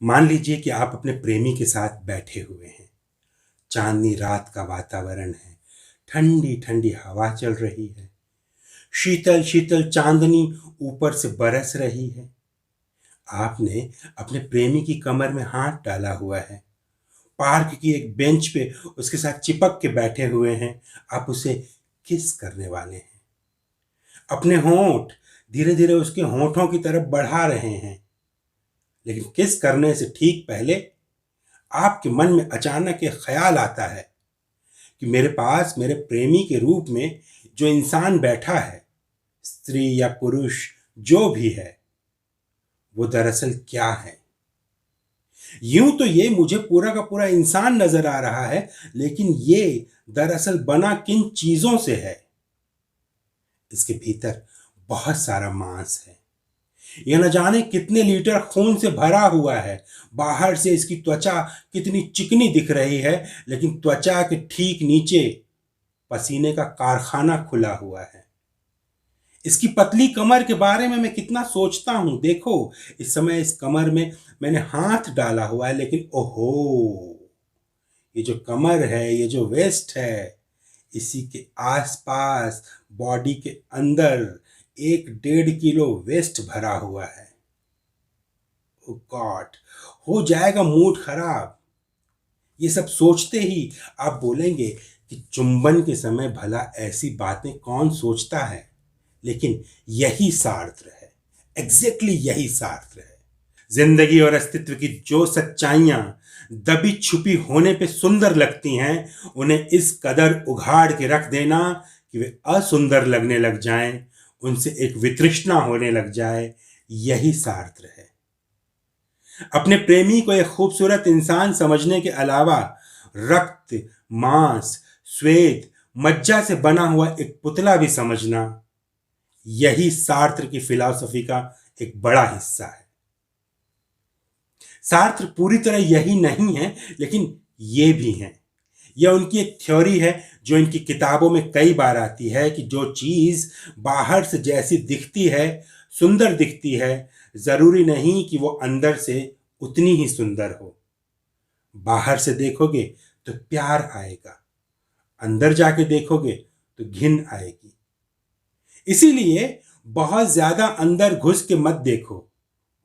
मान लीजिए कि आप अपने प्रेमी के साथ बैठे हुए हैं। चांदनी रात का वातावरण है। ठंडी ठंडी हवा चल रही है। शीतल शीतल चांदनी ऊपर से बरस रही है। आपने अपने प्रेमी की कमर में हाथ डाला हुआ है। पार्क की एक बेंच पे उसके साथ चिपक के बैठे हुए हैं। आप उसे किस करने वाले हैं। अपने होंठ धीरे धीरे उसके होंठों की तरफ बढ़ा रहे हैं। लेकिन किस करने से ठीक पहले आपके मन में अचानक एक ख्याल आता है कि मेरे पास मेरे प्रेमी के रूप में जो इंसान बैठा है, स्त्री या पुरुष जो भी है, वो दरअसल क्या है। यूं तो ये मुझे पूरा का पूरा इंसान नजर आ रहा है, लेकिन ये दरअसल बना किन चीजों से है। इसके भीतर बहुत सारा मांस है। यह न जाने कितने लीटर खून से भरा हुआ है। बाहर से इसकी त्वचा कितनी चिकनी दिख रही है, लेकिन त्वचा के ठीक नीचे पसीने का कारखाना खुला हुआ है। इसकी पतली कमर के बारे में मैं कितना सोचता हूं। देखो, इस समय इस कमर में मैंने हाथ डाला हुआ है, लेकिन ओहो, ये जो कमर है, ये जो वेस्ट है, इसी के आसपास बॉडी के अंदर 1-1.5 किलो वेस्ट भरा हुआ है। ओ गॉड, हो जाएगा मूड खराब। ये सब सोचते ही आप बोलेंगे कि चुंबन के समय भला ऐसी बातें कौन सोचता है। लेकिन यही सार्थ है। एग्जैक्टली यही सार्थ है। जिंदगी और अस्तित्व की जो सच्चाइयां दबी छुपी होने पे सुंदर लगती हैं, उन्हें इस कदर उघाड़ के रख देना कि वे असुंदर लगने लग जाएं, उनसे एक वितृष्णा होने लग जाए, यही सार्थ है। अपने प्रेमी को एक खूबसूरत इंसान समझने के अलावा रक्त, मांस, श्वेत, मज्जा से बना हुआ एक पुतला भी समझना, यही सार्त्र की फिलॉसफी का एक बड़ा हिस्सा है। सार्त्र पूरी तरह यही नहीं है, लेकिन ये भी है। यह उनकी एक थ्योरी है जो इनकी किताबों में कई बार आती है कि जो चीज बाहर से जैसी दिखती है, सुंदर दिखती है, जरूरी नहीं कि वो अंदर से उतनी ही सुंदर हो। बाहर से देखोगे तो प्यार आएगा, अंदर जाके देखोगे तो घिन आएगी। इसीलिए बहुत ज्यादा अंदर घुस के मत देखो,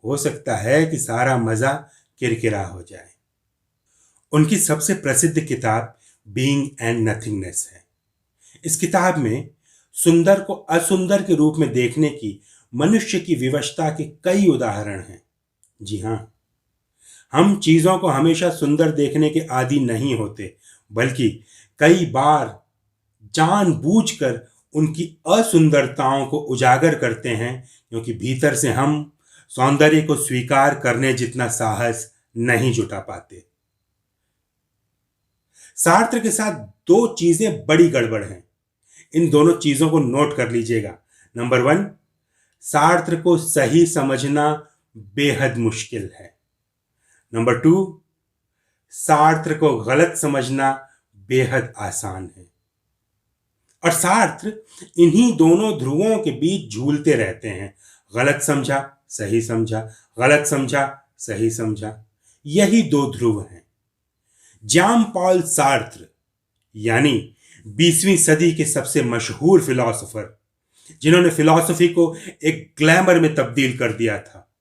हो सकता है कि सारा मजा किरकिरा हो जाए। उनकी सबसे प्रसिद्ध किताब बीइंग एंड नथिंगनेस है। इस किताब में सुंदर को असुंदर के रूप में देखने की मनुष्य की विवशता के कई उदाहरण हैं। जी हाँ, हम चीजों को हमेशा सुंदर देखने के आदी नहीं होते, बल्कि कई बार जानबूझकर उनकी असुंदरताओं को उजागर करते हैं, क्योंकि भीतर से हम सौंदर्य को स्वीकार करने जितना साहस नहीं जुटा पाते। सार्त्र के साथ दो चीजें बड़ी गड़बड़ हैं। इन दोनों चीजों को नोट कर लीजिएगा। नंबर 1, सार्त्र को सही समझना बेहद मुश्किल है। नंबर 2, सार्त्र को गलत समझना बेहद आसान है। और सार्त्र इन्हीं दोनों ध्रुवों के बीच झूलते रहते हैं। गलत समझा, सही समझा, गलत समझा, सही समझा, यही दो ध्रुव हैं। जॉन पॉल सार्त्र यानी 20वीं सदी के सबसे मशहूर फिलोसोफर, जिन्होंने फिलॉसफी को एक ग्लैमर में तब्दील कर दिया था।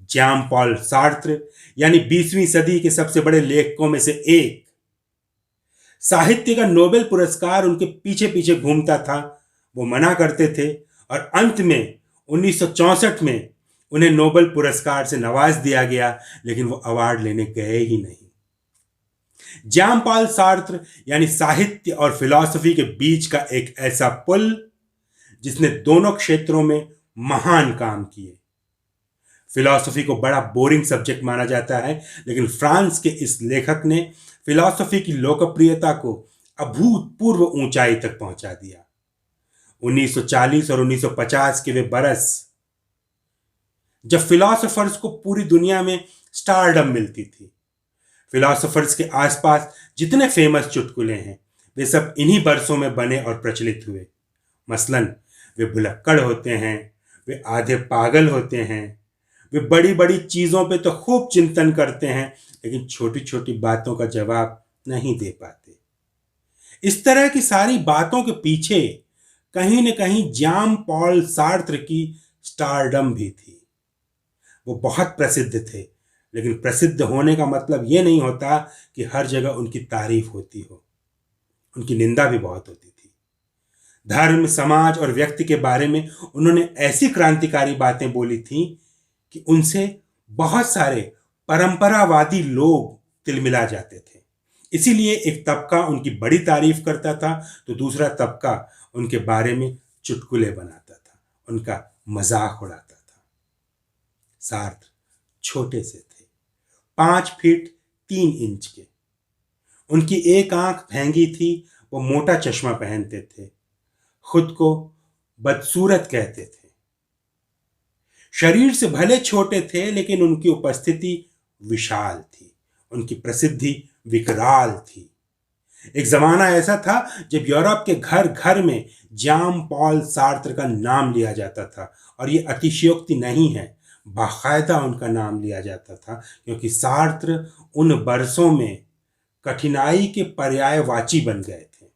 जॉन पॉल सार्त्र यानी 20वीं सदी के सबसे बड़े लेखकों में से एक। साहित्य का नोबेल पुरस्कार उनके पीछे पीछे घूमता था। वो मना करते थे और अंत में 1964 में उन्हें नोबेल पुरस्कार से नवाज दिया गया, लेकिन वो अवार्ड लेने गए ही नहीं। जॉन पॉल सार्त्र यानी साहित्य और फिलॉसफी के बीच का एक ऐसा पुल जिसने दोनों क्षेत्रों में महान काम किए। फिलॉसफी को बड़ा बोरिंग सब्जेक्ट माना जाता है, लेकिन फ्रांस के इस लेखक ने फिलॉसफी की लोकप्रियता को अभूतपूर्व ऊंचाई तक पहुंचा दिया। 1940 और 1950 के वे बरस जब फिलॉसफर्स को पूरी दुनिया में स्टारडम मिलती थी। फिलॉसफर्स के आसपास जितने फेमस चुटकुले हैं, वे सब इन्हीं बरसों में बने और प्रचलित हुए। मसलन, वे भुलक्कड़ होते हैं, वे आधे पागल होते हैं, वे बड़ी बड़ी चीजों पे तो खूब चिंतन करते हैं, लेकिन छोटी छोटी बातों का जवाब नहीं दे पाते। इस तरह की सारी बातों के पीछे कहीं न कहीं जॉन पॉल सार्त्र की स्टारडम भी थी। वो बहुत प्रसिद्ध थे, लेकिन प्रसिद्ध होने का मतलब ये नहीं होता कि हर जगह उनकी तारीफ होती हो। उनकी निंदा भी बहुत होती थी। धर्म, समाज और व्यक्ति के बारे में उन्होंने ऐसी क्रांतिकारी बातें बोली थी कि उनसे बहुत सारे परंपरावादी लोग तिलमिला जाते थे। इसीलिए एक तबका उनकी बड़ी तारीफ करता था, तो दूसरा तबका उनके बारे में चुटकुले बनाता था, उनका मजाक उड़ाता था। सार्त्र छोटे से थे, 5 फीट 3 इंच के। उनकी एक आंख भैंगी थी, वो मोटा चश्मा पहनते थे, खुद को बदसूरत कहते थे। शरीर से भले छोटे थे, लेकिन उनकी उपस्थिति विशाल थी, उनकी प्रसिद्धि विकराल थी। एक जमाना ऐसा था जब यूरोप के घर घर में जॉन पॉल सार्त्र का नाम लिया जाता था, और ये अतिशयोक्ति नहीं है, बाकायदा उनका नाम लिया जाता था, क्योंकि सार्त्र उन बरसों में कठिनाई के पर्यायवाची बन गए थे।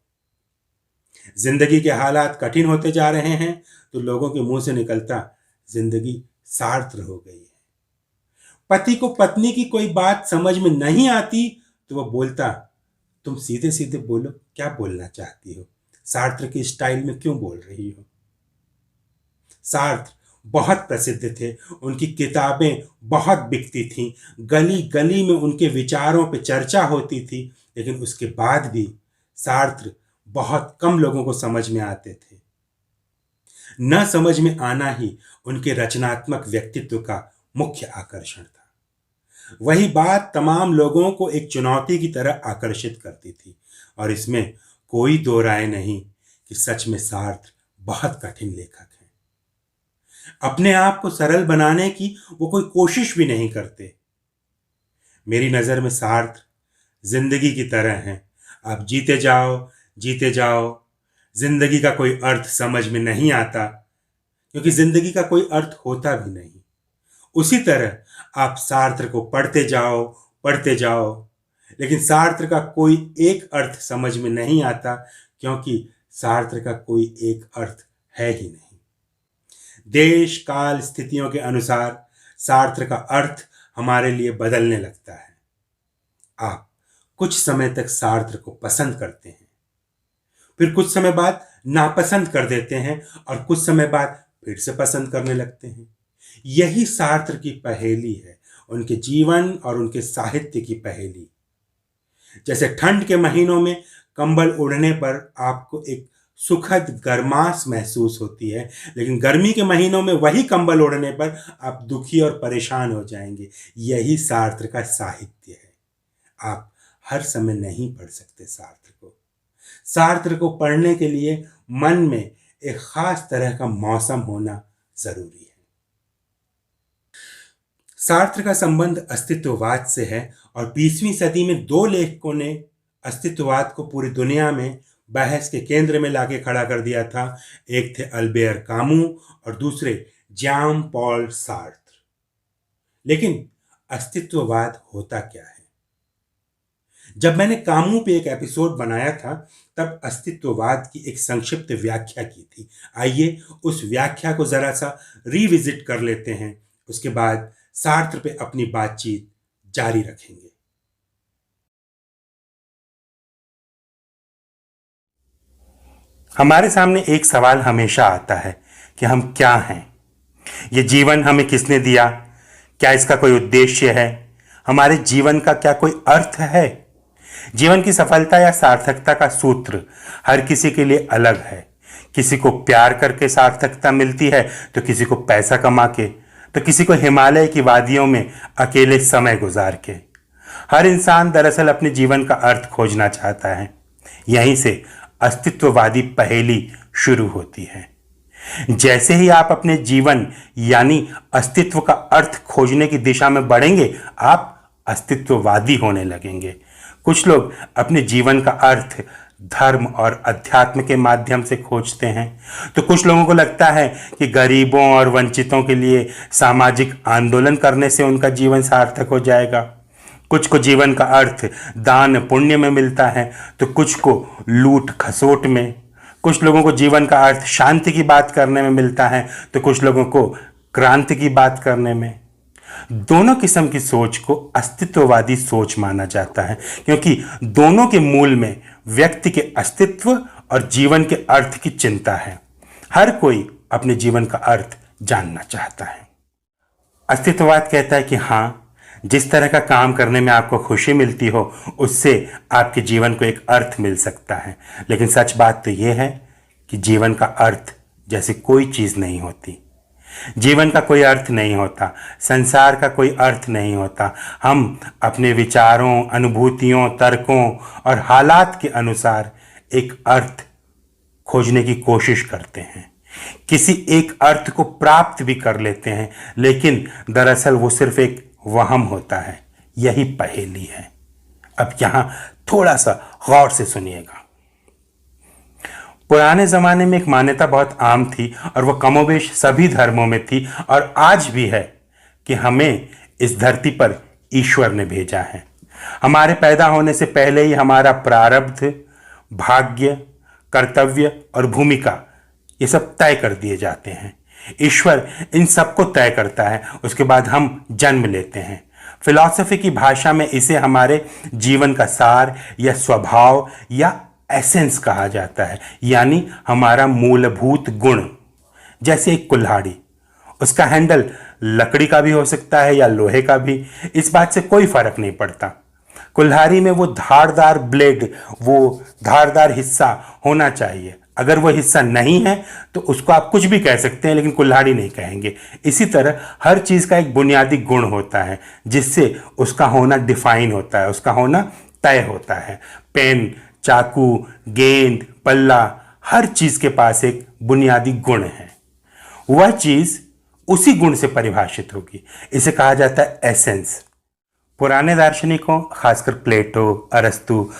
जिंदगी के हालात कठिन होते जा रहे हैं तो लोगों के मुंह से निकलता, जिंदगी सार्त्र हो गई है। पति को पत्नी की कोई बात समझ में नहीं आती तो वह बोलता, तुम सीधे सीधे बोलो, क्या बोलना चाहती हो, सार्त्र की स्टाइल में क्यों बोल रही हो। सार्त्र बहुत प्रसिद्ध थे, उनकी किताबें बहुत बिकती थीं, गली गली में उनके विचारों पे चर्चा होती थी, लेकिन उसके बाद भी सार्त्र बहुत कम लोगों को समझ में आते थे। न समझ में आना ही उनके रचनात्मक व्यक्तित्व का मुख्य आकर्षण था। वही बात तमाम लोगों को एक चुनौती की तरह आकर्षित करती थी, और इसमें कोई दो राय नहीं कि सच में सार्त्र बहुत कठिन लेखक हैं। अपने आप को सरल बनाने की वो कोई कोशिश भी नहीं करते। मेरी नजर में सार्त्र जिंदगी की तरह हैं। आप जीते जाओ, जिंदगी का कोई अर्थ समझ में नहीं आता, क्योंकि जिंदगी का कोई अर्थ होता भी नहीं। उसी तरह आप सार्त्र को पढ़ते जाओ, लेकिन सार्त्र का कोई एक अर्थ समझ में नहीं आता, क्योंकि सार्त्र का कोई एक अर्थ है ही नहीं। देश काल स्थितियों के अनुसार सार्त्र का अर्थ हमारे लिए बदलने लगता है। आप कुछ समय तक सार्त्र को पसंद करते हैं, फिर कुछ समय बाद नापसंद कर देते हैं, और कुछ समय बाद फिर से पसंद करने लगते हैं। यही सार्त्र की पहेली है, उनके जीवन और उनके साहित्य की पहेली। जैसे ठंड के महीनों में कंबल ओढ़ने पर आपको एक सुखद गर्माश महसूस होती है, लेकिन गर्मी के महीनों में वही कंबल ओढ़ने पर आप दुखी और परेशान हो जाएंगे। यही सार्त्र का साहित्य है। आप हर समय नहीं पढ़ सकते सार्त्र को। सार्त्र को पढ़ने के लिए मन में एक खास तरह का मौसम होना जरूरी है। सार्त्र का संबंध अस्तित्ववाद से है, और 20वीं सदी में 2 लेखकों ने अस्तित्ववाद को पूरी दुनिया में बहस के केंद्र में लाके खड़ा कर दिया था। एक थे अल्बेर कामू और दूसरे जॉन पॉल सार्त्र। लेकिन अस्तित्ववाद होता क्या है? जब मैंने कामू पे एक एपिसोड बनाया था, तब अस्तित्ववाद की एक संक्षिप्त व्याख्या की थी। आइए उस व्याख्या को जरा सा रिविजिट कर लेते हैं, उसके बाद सार्त्र पे अपनी बातचीत जारी रखेंगे। हमारे सामने एक सवाल हमेशा आता है कि हम क्या हैं? ये जीवन हमें किसने दिया? क्या इसका कोई उद्देश्य है? हमारे जीवन का क्या कोई अर्थ है? जीवन की सफलता या सार्थकता का सूत्र हर किसी के लिए अलग है। किसी को प्यार करके सार्थकता मिलती है, तो किसी को पैसा कमा के, तो किसी को हिमालय की वादियों में अकेले समय गुजार के। हर इंसान दरअसल अपने जीवन का अर्थ खोजना चाहता है। यहीं से अस्तित्ववादी पहेली शुरू होती है। जैसे ही आप अपने जीवन यानी अस्तित्व का अर्थ खोजने की दिशा में बढ़ेंगे, आप अस्तित्ववादी होने लगेंगे। कुछ लोग अपने जीवन का अर्थ धर्म और अध्यात्म के माध्यम से खोजते हैं, तो कुछ लोगों को लगता है कि गरीबों और वंचितों के लिए सामाजिक आंदोलन करने से उनका जीवन सार्थक हो जाएगा। कुछ को जीवन का अर्थ दान पुण्य में मिलता है, तो कुछ को लूट खसोट में। कुछ लोगों को जीवन का अर्थ शांति की बात करने में मिलता है, तो कुछ लोगों को क्रांति की बात करने में। दोनों किस्म की सोच को अस्तित्ववादी सोच माना जाता है, क्योंकि दोनों के मूल में व्यक्ति के अस्तित्व और जीवन के अर्थ की चिंता है। हर कोई अपने जीवन का अर्थ जानना चाहता है। अस्तित्ववाद कहता है कि हाँ, जिस तरह का काम करने में आपको खुशी मिलती हो, उससे आपके जीवन को एक अर्थ मिल सकता है। लेकिन सच बात तो यह है कि जीवन का अर्थ जैसे कोई चीज़ नहीं होती। जीवन का कोई अर्थ नहीं होता, संसार का कोई अर्थ नहीं होता। हम अपने विचारों, अनुभूतियों, तर्कों और हालात के अनुसार एक अर्थ खोजने की कोशिश करते हैं। किसी एक अर्थ को प्राप्त भी कर लेते हैं, लेकिन दरअसल वो सिर्फ एक वहम होता है। यही पहेली है। अब यहां थोड़ा सा गौर से सुनिएगा। पुराने जमाने में एक मान्यता बहुत आम थी और वह कमोबेश सभी धर्मों में थी और आज भी है कि हमें इस धरती पर ईश्वर ने भेजा है। हमारे पैदा होने से पहले ही हमारा प्रारब्ध, भाग्य, कर्तव्य और भूमिका ये सब तय कर दिए जाते हैं। ईश्वर इन सबको तय करता है, उसके बाद हम जन्म लेते हैं। फिलॉसफी की भाषा में इसे हमारे जीवन का सार या स्वभाव या एसेंस कहा जाता है, यानी हमारा मूलभूत गुण। जैसे एक कुल्हाड़ी, उसका हैंडल लकड़ी का भी हो सकता है या लोहे का भी, इस बात से कोई फर्क नहीं पड़ता। कुल्हाड़ी में वो धारदार ब्लेड, वो धारदार हिस्सा होना चाहिए। अगर वो हिस्सा नहीं है तो उसको आप कुछ भी कह सकते हैं, लेकिन कुल्हाड़ी नहीं कहेंगे। इसी तरह हर चीज़ का एक बुनियादी गुण होता है जिससे उसका होना डिफाइन होता है, उसका होना तय होता है। पेन, चाकू, गेंद, पल्ला, हर चीज़ के पास एक बुनियादी गुण है। वह चीज़ उसी गुण से परिभाषित होगी। इसे कहा जाता है एसेंस। पुराने दार्शनिकों, खासकर प्लेटो, अरस्तु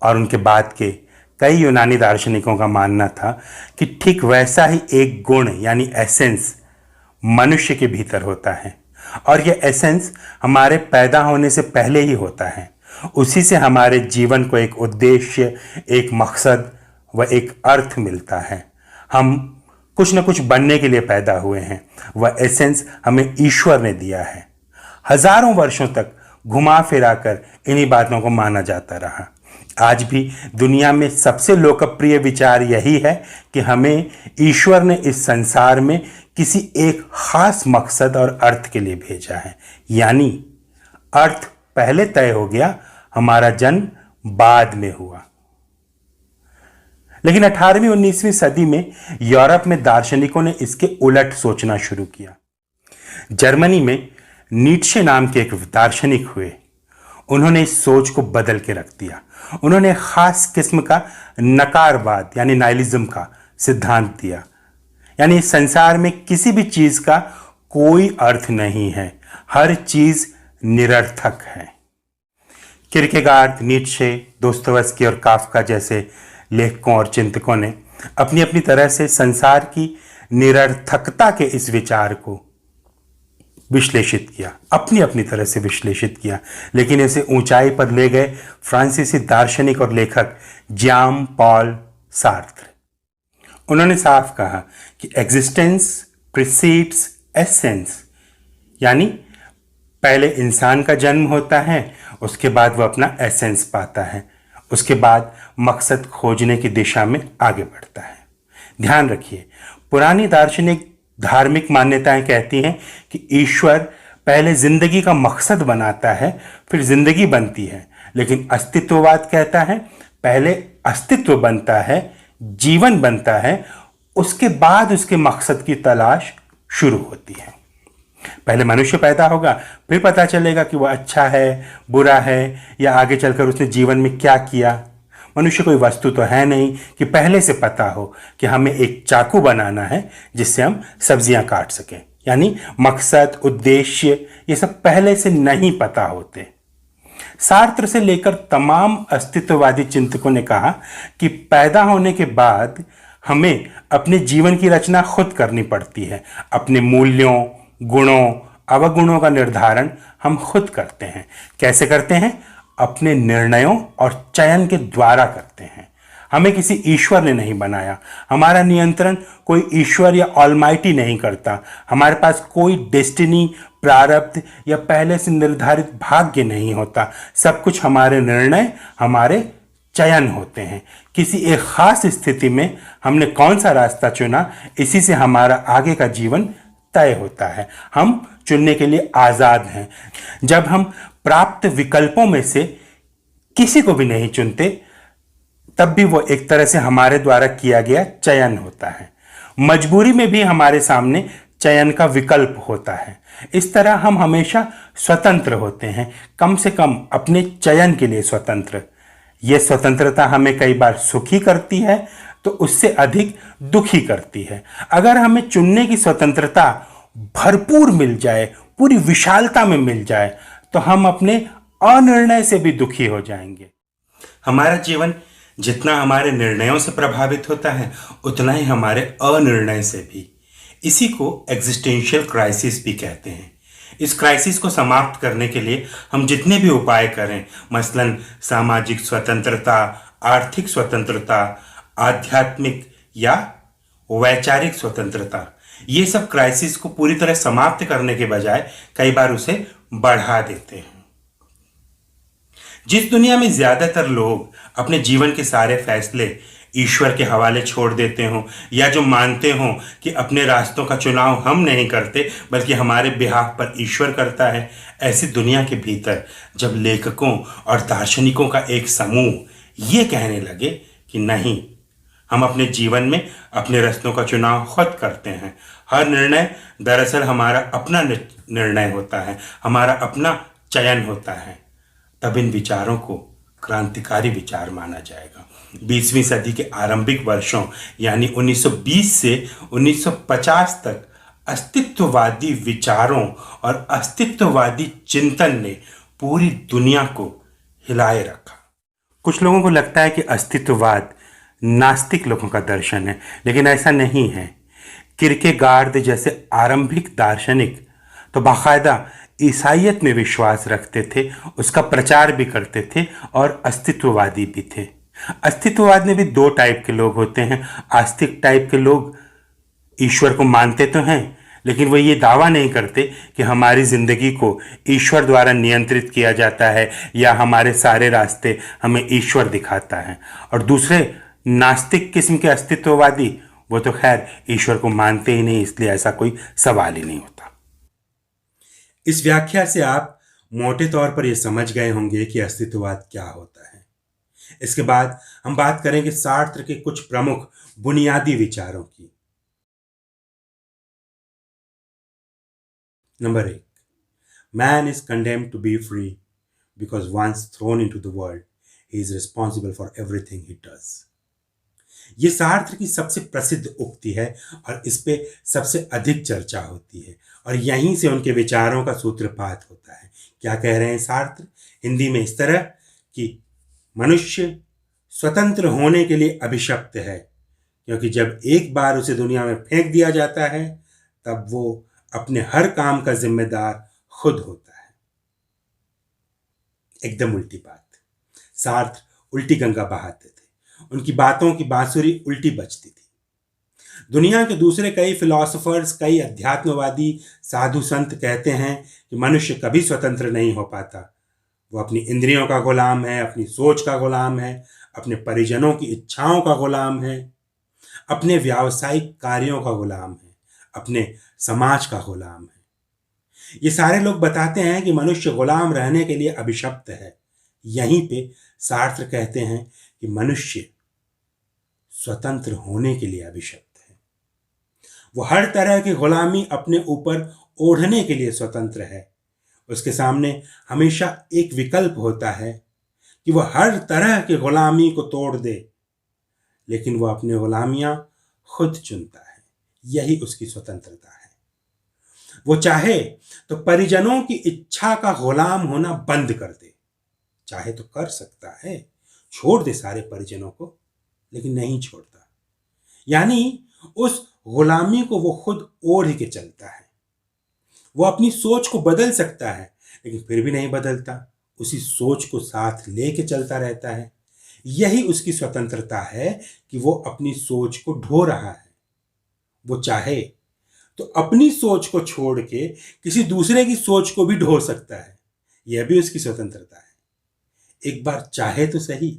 और उनके बाद के कई यूनानी दार्शनिकों का मानना था कि ठीक वैसा ही एक गुण यानी एसेंस मनुष्य के भीतर होता है, और यह एसेंस हमारे पैदा होने से पहले ही होता है। उसी से हमारे जीवन को एक उद्देश्य, एक मकसद व एक अर्थ मिलता है। हम कुछ न कुछ बनने के लिए पैदा हुए हैं। वह एसेंस हमें ईश्वर ने दिया है। हजारों वर्षों तक घुमा फिरा कर इन्हीं बातों को माना जाता रहा। आज भी दुनिया में सबसे लोकप्रिय विचार यही है कि हमें ईश्वर ने इस संसार में किसी एक खास मकसद और अर्थ के लिए भेजा है, यानी अर्थ पहले तय हो गया, हमारा जन्म बाद में हुआ। लेकिन 18वीं 19वीं सदी में यूरोप में दार्शनिकों ने इसके उलट सोचना शुरू किया। जर्मनी में नीत्शे नाम के एक दार्शनिक हुए। उन्होंने इस सोच को बदल के रख दिया। उन्होंने खास किस्म का नकारवाद यानी नाइलिज्म का सिद्धांत दिया, यानी संसार में किसी भी चीज का कोई अर्थ नहीं है, हर चीज निरर्थक है। किरकेगार्ड, नीत्शे, दोस्तोयेव्स्की और काफ्का जैसे लेखकों और चिंतकों ने अपनी अपनी तरह से संसार की निरर्थकता के इस विचार को विश्लेषित किया, अपनी अपनी तरह से विश्लेषित किया। लेकिन इसे ऊंचाई पर ले गए फ्रांसीसी दार्शनिक और लेखक ज्याम पॉल सार्त्र। उन्होंने साफ कहा कि एग्जिस्टेंस प्रीसीड्स एसेंस, यानी पहले इंसान का जन्म होता है, उसके बाद वह अपना एसेंस पाता है, उसके बाद मकसद खोजने की दिशा में आगे बढ़ता है। ध्यान रखिए, पुरानी दार्शनिक धार्मिक मान्यताएं कहती हैं कि ईश्वर पहले जिंदगी का मकसद बनाता है, फिर जिंदगी बनती है। लेकिन अस्तित्ववाद कहता है पहले अस्तित्व बनता है, जीवन बनता है, उसके बाद उसके मकसद की तलाश शुरू होती है। पहले मनुष्य पैदा होगा, फिर पता चलेगा कि वह अच्छा है, बुरा है, या आगे चलकर उसने जीवन में क्या किया। मनुष्य कोई वस्तु तो है नहीं कि पहले से पता हो कि हमें एक चाकू बनाना है जिससे हम सब्जियां काट सकें। यानी मकसद, उद्देश्य, ये सब पहले से नहीं पता होते। सार्त्र से लेकर तमाम अस्तित्ववादी चिंतकों ने कहा कि पैदा होने के बाद हमें अपने जीवन की रचना खुद करनी पड़ती है। अपने मूल्यों, गुणों, अवगुणों का निर्धारण हम खुद करते हैं। कैसे करते हैं? अपने निर्णयों और चयन के द्वारा करते हैं। हमें किसी ईश्वर ने नहीं बनाया। हमारा नियंत्रण कोई ईश्वर या ऑलमाइटी नहीं करता। हमारे पास कोई डेस्टिनी, प्रारब्ध या पहले से निर्धारित भाग्य नहीं होता। सब कुछ हमारे निर्णय, हमारे चयन होते हैं। किसी एक खास स्थिति में हमने कौन सा रास्ता चुना, इसी से हमारा आगे का जीवन तय होता है। हम चुनने के लिए आजाद हैं। जब हम प्राप्त विकल्पों में से किसी को भी नहीं चुनते, तब भी वो एक तरह से हमारे द्वारा किया गया चयन होता है। मजबूरी में भी हमारे सामने चयन का विकल्प होता है। इस तरह हम हमेशा स्वतंत्र होते हैं, कम से कम अपने चयन के लिए स्वतंत्र। यह स्वतंत्रता हमें कई बार सुखी करती है तो उससे अधिक दुखी करती है। अगर हमें चुनने की स्वतंत्रता भरपूर मिल जाए, पूरी विशालता में मिल जाए, तो हम अपने अनिर्णय से भी दुखी हो जाएंगे। हमारा जीवन जितना हमारे निर्णयों से प्रभावित होता है, उतना ही हमारे अनिर्णय से भी। इसी को एग्जिस्टेंशियल क्राइसिस भी कहते हैं। इस क्राइसिस को समाप्त करने के लिए हम जितने भी उपाय करें, मसलन सामाजिक स्वतंत्रता, आर्थिक स्वतंत्रता, आध्यात्मिक या वैचारिक स्वतंत्रता, ये सब क्राइसिस को पूरी तरह समाप्त करने के बजाय कई बार उसे बढ़ा देते हैं। जिस दुनिया में ज्यादातर लोग अपने जीवन के सारे फैसले ईश्वर के हवाले छोड़ देते हों, या जो मानते हों कि अपने रास्तों का चुनाव हम नहीं करते बल्कि हमारे बिहाफ पर ईश्वर करता है, ऐसी दुनिया के भीतर जब लेखकों और दार्शनिकों का एक समूह ये कहने लगे कि नहीं, हम अपने जीवन में अपने रास्तों का चुनाव खुद करते हैं, हर निर्णय दरअसल हमारा अपना निर्णय होता है, हमारा अपना चयन होता है, तब इन विचारों को क्रांतिकारी विचार माना जाएगा। 20वीं सदी के आरंभिक वर्षों यानी 1920 से 1950 तक अस्तित्ववादी विचारों और अस्तित्ववादी चिंतन ने पूरी दुनिया को हिलाए रखा। कुछ लोगों को लगता है कि अस्तित्ववाद नास्तिक लोगों का दर्शन है, लेकिन ऐसा नहीं है। किरकेगार्द जैसे आरंभिक दार्शनिक तो बाकायदा ईसाइयत में विश्वास रखते थे, उसका प्रचार भी करते थे और अस्तित्ववादी भी थे। अस्तित्ववाद में भी दो टाइप के लोग होते हैं। आस्तिक टाइप के लोग ईश्वर को मानते तो हैं, लेकिन वो ये दावा नहीं करते कि हमारी जिंदगी को ईश्वर द्वारा नियंत्रित किया जाता है या हमारे सारे रास्ते हमें ईश्वर दिखाता है। और दूसरे नास्तिक किस्म के अस्तित्ववादी, वो तो खैर ईश्वर को मानते ही नहीं, इसलिए ऐसा कोई सवाल ही नहीं होता। इस व्याख्या से आप मोटे तौर पर यह समझ गए होंगे कि अस्तित्ववाद क्या होता है। इसके बाद हम बात करेंगे सार्त्र के कुछ प्रमुख बुनियादी विचारों की। Number 1, man is condemned to be free because once thrown into the world he is responsible for everything he does. ये सार्त्र की सबसे प्रसिद्ध उक्ति है और इस पे सबसे अधिक चर्चा होती है और यहीं से उनके विचारों का सूत्रपात होता है। क्या कह रहे हैं सार्त्र? हिंदी में इस तरह कि मनुष्य स्वतंत्र होने के लिए अभिशप्त है, क्योंकि जब एक बार उसे दुनिया में फेंक दिया जाता है तब वो अपने हर काम का जिम्मेदार खुद होता है। एकदम उल्टी बात। सार्त्र उल्टी गंगा बहाते थे, उनकी बातों की बांसुरी उल्टी बजती थी। दुनिया के दूसरे कई फिलोसोफर्स, कई अध्यात्मवादी साधु संत कहते हैं कि मनुष्य कभी स्वतंत्र नहीं हो पाता। वो अपनी इंद्रियों का गुलाम है, अपनी सोच का गुलाम है, अपने परिजनों की इच्छाओं का गुलाम है, अपने व्यावसायिक कार्यों का गुलाम है, अपने समाज का गुलाम है। ये सारे लोग बताते हैं कि मनुष्य गुलाम रहने के लिए अभिशप्त है। यहीं पे सार्त्र कहते हैं कि मनुष्य स्वतंत्र होने के लिए अभिशप्त है। वो हर तरह की गुलामी अपने ऊपर ओढ़ने के लिए स्वतंत्र है। उसके सामने हमेशा एक विकल्प होता है कि वह हर तरह की गुलामी को तोड़ दे, लेकिन वह अपनी गुलामियां खुद चुनता है। यही उसकी स्वतंत्रता है। वो चाहे तो परिजनों की इच्छा का गुलाम होना बंद कर दे, चाहे तो कर सकता है, छोड़ दे सारे परिजनों को, लेकिन नहीं छोड़ता। यानी उस गुलामी को वो खुद ओढ़ के चलता है। वो अपनी सोच को बदल सकता है, लेकिन फिर भी नहीं बदलता, उसी सोच को साथ लेके चलता रहता है। यही उसकी स्वतंत्रता है कि वो अपनी सोच को ढो रहा है। वो चाहे तो अपनी सोच को छोड़ के किसी दूसरे की सोच को भी ढो सकता है। यह भी उसकी स्वतंत्रता है। एक बार चाहे तो सही।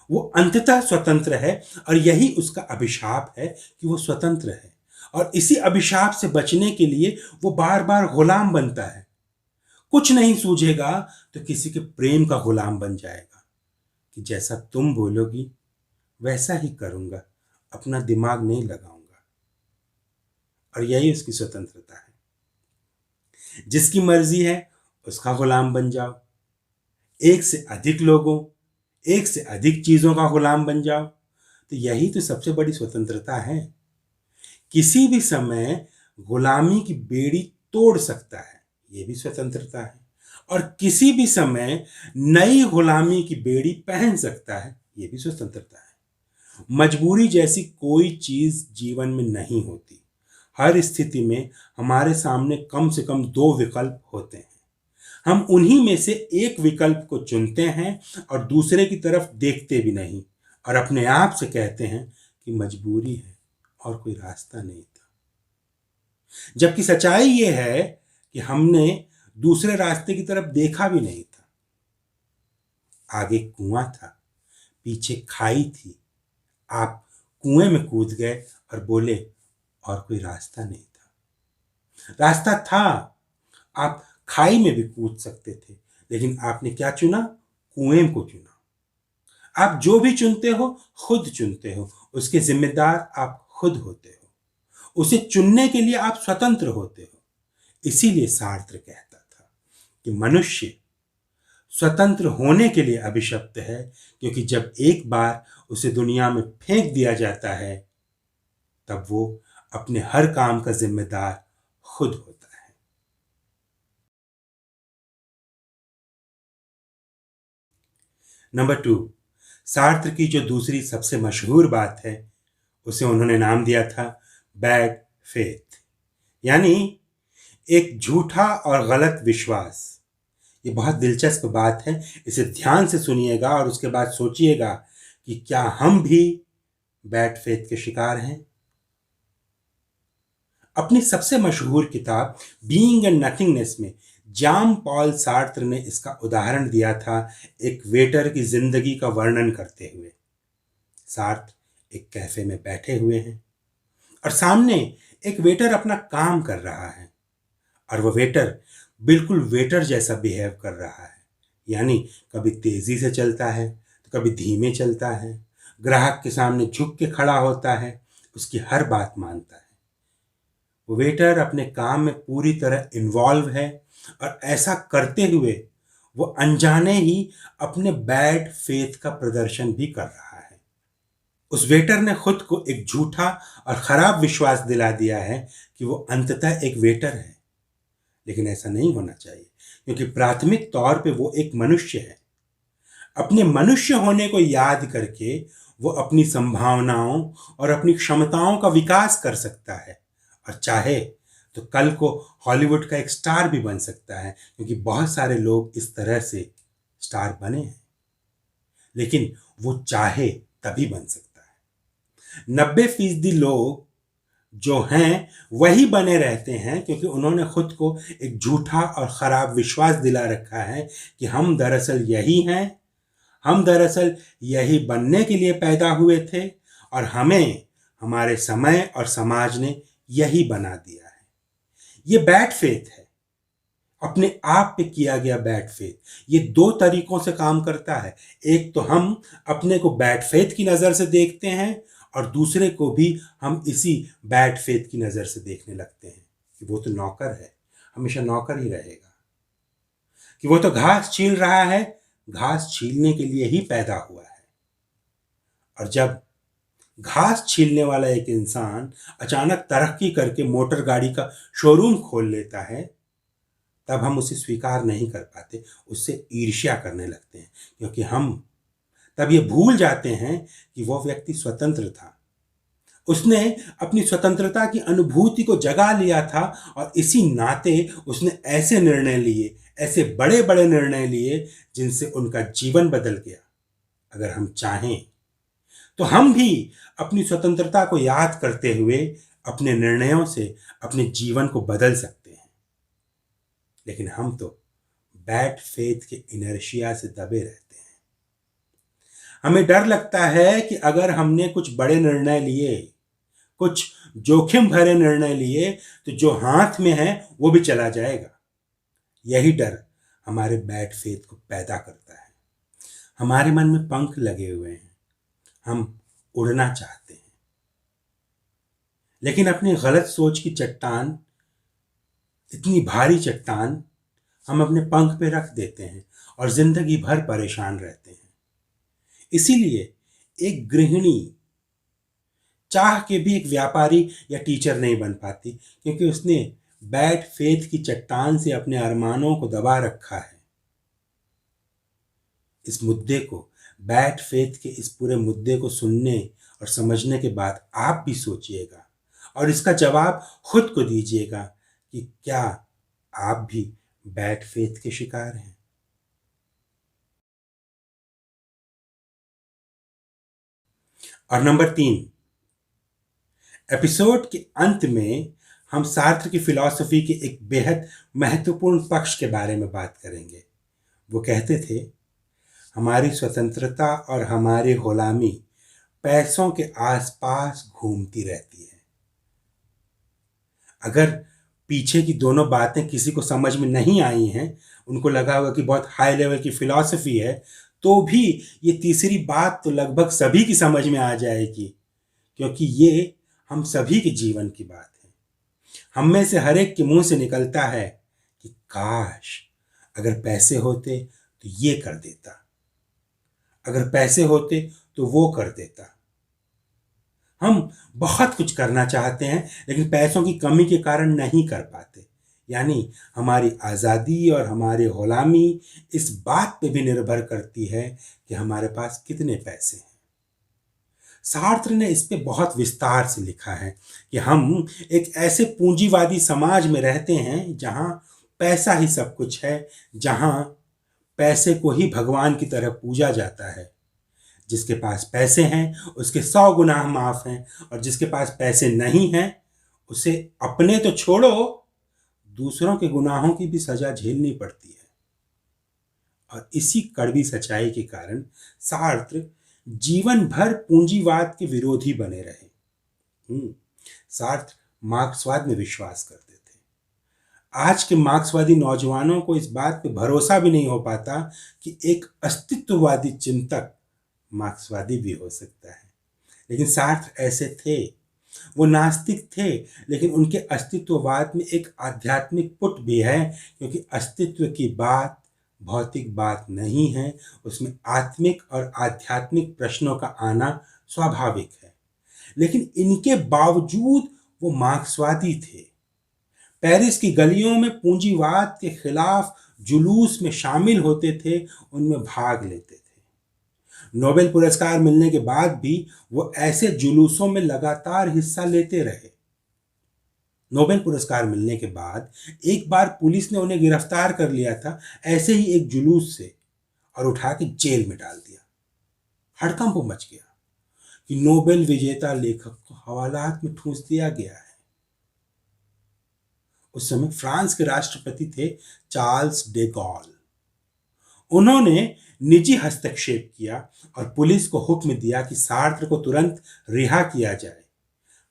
वो अंततः स्वतंत्र है और यही उसका अभिशाप है कि वो स्वतंत्र है। और इसी अभिशाप से बचने के लिए वो बार बार गुलाम बनता है। कुछ नहीं सूझेगा तो किसी के प्रेम का गुलाम बन जाएगा कि जैसा तुम बोलोगी वैसा ही करूंगा, अपना दिमाग नहीं लगाऊंगा। और यही उसकी स्वतंत्रता है। जिसकी मर्जी है उसका गुलाम बन जाओ, एक से अधिक लोगों, एक से अधिक चीजों का गुलाम बन जाओ। तो यही तो सबसे बड़ी स्वतंत्रता है। किसी भी समय गुलामी की बेड़ी तोड़ सकता है, यह भी स्वतंत्रता है। और किसी भी समय नई गुलामी की बेड़ी पहन सकता है, यह भी स्वतंत्रता है। मजबूरी जैसी कोई चीज जीवन में नहीं होती। हर स्थिति में हमारे सामने कम से कम दो विकल्प होते हैं। हम उन्हीं में से एक विकल्प को चुनते हैं और दूसरे की तरफ देखते भी नहीं और अपने आप से कहते हैं कि मजबूरी है और कोई रास्ता नहीं था। जबकि सच्चाई यह है कि हमने दूसरे रास्ते की तरफ देखा भी नहीं था। आगे कुआं था, पीछे खाई थी। आप कुएं में कूद गए और बोले और कोई रास्ता नहीं था। रास्ता था, आप खाई में भी कूद सकते थे, लेकिन आपने क्या चुना? कुएं को चुना। आप जो भी चुनते हो खुद चुनते हो, उसके जिम्मेदार आप खुद होते हो। उसे चुनने के लिए आप स्वतंत्र होते हो। इसीलिए सार्त्र कहता था कि मनुष्य स्वतंत्र होने के लिए अभिशप्त है, क्योंकि जब एक बार उसे दुनिया में फेंक दिया जाता है तब वो अपने हर काम का जिम्मेदार खुद होता है। नंबर 2, सार्त्र की जो दूसरी सबसे मशहूर बात है उसे उन्होंने नाम दिया था बैड फेथ, यानी एक झूठा और गलत विश्वास। ये बहुत दिलचस्प बात है, इसे ध्यान से सुनिएगा और उसके बाद सोचिएगा कि क्या हम भी बैड फेथ के शिकार हैं। अपनी सबसे मशहूर किताब बीइंग एंड नथिंगनेस में जॉन पॉल सार्त्र ने इसका उदाहरण दिया था एक वेटर की जिंदगी का वर्णन करते हुए। सार्त्र एक कैफे में बैठे हुए हैं और सामने एक वेटर अपना काम कर रहा है और वह वेटर बिल्कुल वेटर जैसा बिहेव कर रहा है। यानी कभी तेजी से चलता है तो कभी धीमे चलता है, ग्राहक के सामने झुक के खड़ा होता है, उसकी हर बात मानता है। वो वेटर अपने काम में पूरी तरह इन्वॉल्व है और ऐसा करते हुए वो अनजाने ही अपने बैड फेथ का प्रदर्शन भी कर रहा है। उस वेटर ने खुद को एक झूठा और खराब विश्वास दिला दिया है कि वो अंततः एक वेटर है। लेकिन ऐसा नहीं होना चाहिए, क्योंकि प्राथमिक तौर पे वो एक मनुष्य है। अपने मनुष्य होने को याद करके वो अपनी संभावनाओं और अपनी क्षमताओं का विकास कर सकता है और चाहे तो कल को हॉलीवुड का एक स्टार भी बन सकता है, क्योंकि बहुत सारे लोग इस तरह से स्टार बने हैं। लेकिन वो चाहे तभी बन सकता है। 90% लोग जो हैं वही बने रहते हैं, क्योंकि उन्होंने खुद को एक झूठा और खराब विश्वास दिला रखा है कि हम दरअसल यही हैं, हम दरअसल यही बनने के लिए पैदा हुए थे और हमें हमारे समय और समाज ने यही बना दिया है। ये बैड फेथ है, अपने आप पे किया गया बैड फेथ। ये दो तरीकों से काम करता है। एक तो हम अपने को बैड फेथ की नज़र से देखते हैं और दूसरे को भी हम इसी बैड फेथ की नज़र से देखने लगते हैं कि वो तो नौकर है, हमेशा नौकर ही रहेगा, कि वो तो घास छील रहा है, घास छीलने के लिए ही पैदा हुआ है। और जब घास छीलने वाला एक इंसान अचानक तरक्की करके मोटर गाड़ी का शोरूम खोल लेता है तब हम उसे स्वीकार नहीं कर पाते, उससे ईर्ष्या करने लगते हैं, क्योंकि हम तब ये भूल जाते हैं कि वो व्यक्ति स्वतंत्र था। उसने अपनी स्वतंत्रता की अनुभूति को जगा लिया था और इसी नाते उसने ऐसे निर्णय लिए, ऐसे बड़े बड़े निर्णय लिए जिनसे उनका जीवन बदल गया। अगर हम चाहें तो हम भी अपनी स्वतंत्रता को याद करते हुए अपने निर्णयों से अपने जीवन को बदल सकते हैं। लेकिन हम तो बैड फेथ के इनर्शिया से दबे रहते हैं। हमें डर लगता है कि अगर हमने कुछ बड़े निर्णय लिए, कुछ जोखिम भरे निर्णय लिए, तो जो हाथ में है वो भी चला जाएगा। यही डर हमारे बैड फेथ को पैदा करता है। हमारे मन में पंख लगे हुए हैं, हम उड़ना चाहते हैं, लेकिन अपनी गलत सोच की चट्टान, इतनी भारी चट्टान, हम अपने पंख पे रख देते हैं और जिंदगी भर परेशान रहते हैं। इसीलिए एक गृहिणी चाह के भी एक व्यापारी या टीचर नहीं बन पाती, क्योंकि उसने बैड फेथ की चट्टान से अपने अरमानों को दबा रखा है। इस मुद्दे को, बैड फेथ के इस पूरे मुद्दे को सुनने और समझने के बाद आप भी सोचिएगा और इसका जवाब खुद को दीजिएगा कि क्या आप भी बैड फेथ के शिकार हैं। और नंबर 3, एपिसोड के अंत में हम सार्त्र की फिलॉसफी के एक बेहद महत्वपूर्ण पक्ष के बारे में बात करेंगे। वो कहते थे, हमारी स्वतंत्रता और हमारी गुलामी पैसों के आसपास घूमती रहती है। अगर पीछे की दोनों बातें किसी को समझ में नहीं आई हैं, उनको लगा होगा कि बहुत हाई लेवल की फिलॉसफी है, तो भी ये तीसरी बात तो लगभग सभी की समझ में आ जाएगी, क्योंकि ये हम सभी के जीवन की बात है। हम में से हर एक के मुंह से निकलता है कि काश अगर पैसे होते तो ये कर देता, अगर पैसे होते तो वो कर देता। हम बहुत कुछ करना चाहते हैं, लेकिन पैसों की कमी के कारण नहीं कर पाते। यानी हमारी आज़ादी और हमारी गुलामी इस बात पे भी निर्भर करती है कि हमारे पास कितने पैसे हैं। सार्त्र ने इस पे बहुत विस्तार से लिखा है कि हम एक ऐसे पूंजीवादी समाज में रहते हैं जहां पैसा ही सब कुछ है, जहां पैसे को ही भगवान की तरह पूजा जाता है। जिसके पास पैसे हैं उसके 100 गुनाह माफ हैं, और जिसके पास पैसे नहीं हैं उसे अपने तो छोड़ो, दूसरों के गुनाहों की भी सजा झेलनी पड़ती है। और इसी कड़वी सच्चाई के कारण सार्त्र जीवन भर पूंजीवाद के विरोधी बने रहे। सार्त्र मार्क्सवाद में विश्वास करते थे। आज के मार्क्सवादी नौजवानों को इस बात पे भरोसा भी नहीं हो पाता कि एक अस्तित्ववादी चिंतक मार्क्सवादी भी हो सकता है, लेकिन सार्त्र ऐसे थे। वो नास्तिक थे, लेकिन उनके अस्तित्ववाद में एक आध्यात्मिक पुट भी है, क्योंकि अस्तित्व की बात भौतिक बात नहीं है, उसमें आत्मिक और आध्यात्मिक प्रश्नों का आना स्वाभाविक है। लेकिन इनके बावजूद वो मार्क्सवादी थे। पेरिस की गलियों में पूंजीवाद के खिलाफ जुलूस में शामिल होते थे, उनमें भाग लेते थे। नोबेल पुरस्कार मिलने के बाद भी वो ऐसे जुलूसों में लगातार हिस्सा लेते रहे। नोबेल पुरस्कार मिलने के बाद एक बार पुलिस ने उन्हें गिरफ्तार कर लिया था, ऐसे ही एक जुलूस से, और उठा के जेल में डाल दिया। हड़कंप मच गया कि नोबेल विजेता लेखक को हवालात में ठूंस दिया गया है। उस समय फ्रांस के राष्ट्रपति थे चार्ल्स डे गॉल। उन्होंने निजी हस्तक्षेप किया और पुलिस को हुक्म दिया कि सार्त्र को तुरंत रिहा किया जाए।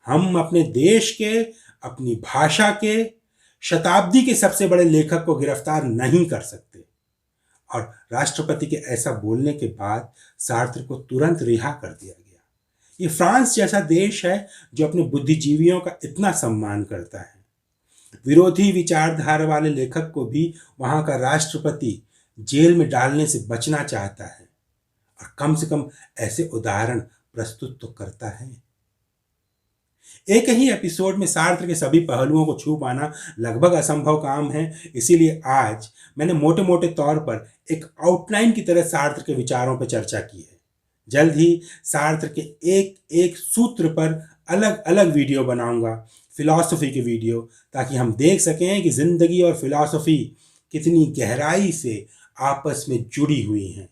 हम अपने देश के, अपनी भाषा के, शताब्दी के सबसे बड़े लेखक को गिरफ्तार नहीं कर सकते। और राष्ट्रपति के ऐसा बोलने के बाद सार्त्र को तुरंत रिहा कर दिया गया। ये फ्रांस जैसा देश है जो अपने बुद्धिजीवियों का इतना सम्मान करता है। विरोधी विचारधारा वाले लेखक को भी वहां का राष्ट्रपति जेल में डालने से बचना चाहता है, और कम से कम ऐसे उदाहरण प्रस्तुत तो करता है। एक ही एपिसोड में सार्त्र के सभी पहलुओं को छू पाना लगभग असंभव काम है। इसीलिए आज मैंने मोटे मोटे तौर पर एक आउटलाइन की तरह सार्त्र के विचारों पर चर्चा की है। जल्द ही सार्त्र के एक एक सूत्र पर अलग अलग वीडियो बनाऊंगा, फिलॉसफी के वीडियो, ताकि हम देख सकें कि जिंदगी और फिलॉसफी कितनी गहराई से आपस में जुड़ी हुई हैं।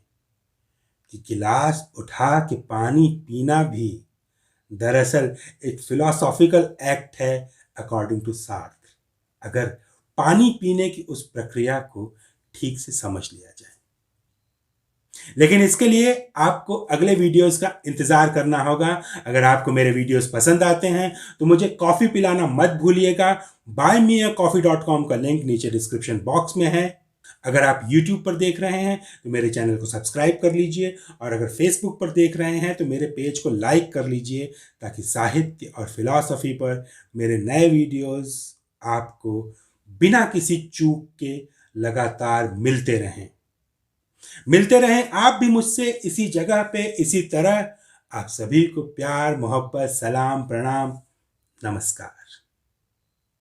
कि गिलास उठा के पानी पीना भी दरअसल एक फिलोसॉफिकल एक्ट है अकॉर्डिंग टू सार्त्र, अगर पानी पीने की उस प्रक्रिया को ठीक से समझ लिया जाए। लेकिन इसके लिए आपको अगले वीडियोस का इंतजार करना होगा। अगर आपको मेरे वीडियोस पसंद आते हैं तो मुझे कॉफी पिलाना मत भूलिएगा। buymeacoffee.com का लिंक नीचे डिस्क्रिप्शन बॉक्स में है। अगर आप YouTube पर देख रहे हैं तो मेरे चैनल को सब्सक्राइब कर लीजिए, और अगर Facebook पर देख रहे हैं तो मेरे पेज को लाइक कर लीजिए, ताकि साहित्य और फिलॉसफी पर मेरे नए वीडियोस आपको बिना किसी चूक के लगातार मिलते रहें आप भी मुझसे इसी जगह पे इसी तरह। आप सभी को प्यार, मोहब्बत, सलाम, प्रणाम, नमस्कार।